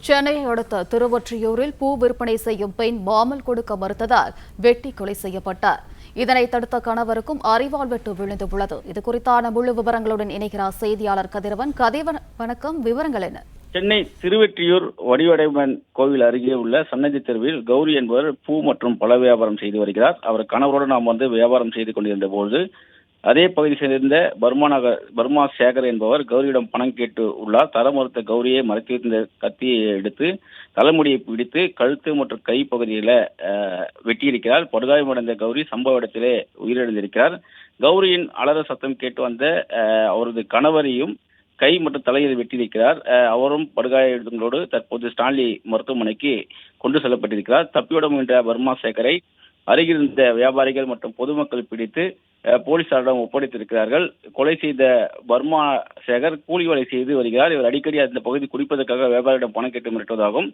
சென்னையை அடுத்த திருவொற்றியூரில் பூ விற்பனை செய்யும் பெண் மாமல் கொடுக்க மறுத்ததால் வெட்டி கொலை செய்யப்பட்டார். இதனை தடுத்த கணவருக்கும் அரிவாள் வெட்டு விழுந்துள்ளது. இதுகுறித்தான முழு விவரங்களுடன் இணைகிறார் செய்தியாளர் கதிரவன். வணக்கம், விவரங்கள் என்ன? சென்னை திருவொற்றியூர் வடிவடைமன் கோவில் அருகே உள்ள சன்னதி தெருவில் கௌரி என்பவர் பூ மற்றும் பழ வியாபாரம் செய்து வருகிறார். அவர் கணவரோடு நாம் வியாபாரம் செய்து கொண்டிருந்த போது அதே பகுதியை சேர்ந்த பர்மா சேகர் என்பவர் கௌரியிடம் பணம் கேட்டு உள்ளார். தர மறுத்த கௌரியை மறைத்து வைத்திருந்த கத்தியை எடுத்து தலைமுடியை பிடித்து கழுத்து மற்றும் கை பகுதியில வெட்டியிருக்கிறார். படுகாயமடைந்த கௌரி சம்பவ இடத்திலே உயிரிழந்திருக்கிறார். கௌரியின் அலற சத்தம் கேட்டு வந்த அவரது கணவரையும் கை மற்றும் தலையில் வெட்டியிருக்கிறார். அவரும் படுகாயங்களோடு தற்போது ஸ்டான்லி மருத்துவமனைக்கு கொண்டு செல்லப்பட்டிருக்கிறார். தப்பியோட முயன்ற பர்மா சேகரை அருகிருந்த வியாபாரிகள் மற்றும் பொதுமக்கள் பிடித்து போலீசாரிடம் ஒப்படைத்திருக்கிறார்கள். கொலை செய்த பர்மா சேகர் கூலி வேலை செய்து வருகிறார். இவர் அடிக்கடி அந்த பகுதி குடிப்பதற்காக வியாபாரியிடம் பணம் கேட்டு மிரட்டுவதாகவும்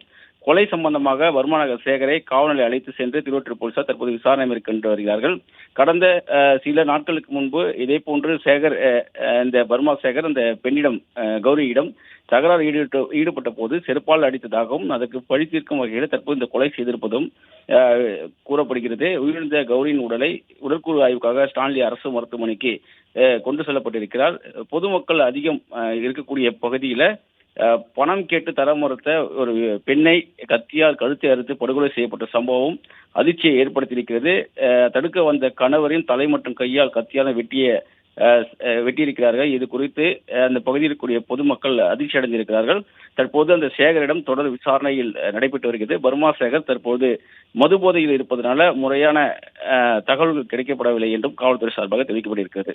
கொலை சம்பந்தமாக பர்மா நகர் சேகரை காவல்நிலையம் அழைத்து சென்று திருவொற்றியூர் போலீசார் தற்போது விசாரணை மேற்கொண்டு வருகிறார்கள். கடந்த சில நாட்களுக்கு முன்பு இதே போன்று இந்த பர்மா சேகர் இந்த பெண்ணிடம் கௌரியிடம் தகராறு ஈடுபட்ட போது செருப்பால் அடித்ததாகவும் அதற்கு பழி தீர்க்கும் வகையில் தற்போது இந்த கொலை செய்திருப்பதும் கூறப்படுகிறது. உயிரிழந்த கௌரியின் உடலை உடற்கூறு ஆய்வுக்காக ஸ்டான்லி அரசு மருத்துவமனைக்கு கொண்டு செல்லப்பட்டிருக்கிறார். பொதுமக்கள் அதிகம் இருக்கக்கூடிய பகுதியில பணம் கேட்டு தர மறுத்த ஒரு பெண்ணை கத்தியால் கழுத்தை அறுத்து படுகொலை செய்யப்பட்ட சம்பவம் அதிர்ச்சியை ஏற்படுத்தியிருக்கிறது. தடுக்க வந்த கணவரின் தலை மற்றும் கையால் கத்தியால் வெட்டியிருக்கிறார்கள். இது குறித்து அந்த பகுதியில் இருக்கக்கூடிய பொதுமக்கள் அதிர்ச்சி அடைந்திருக்கிறார்கள். தற்போது அந்த சேகரிடம் தொடர் விசாரணையில் நடைபெற்று வருகிறது. பர்மா சேகர் தற்போது மது போதையில் இருப்பதனால முறையான தகவல்கள் கிடைக்கப்படவில்லை என்றும் காவல்துறை சார்பாக தெரிவிக்கப்பட்டிருக்கிறது.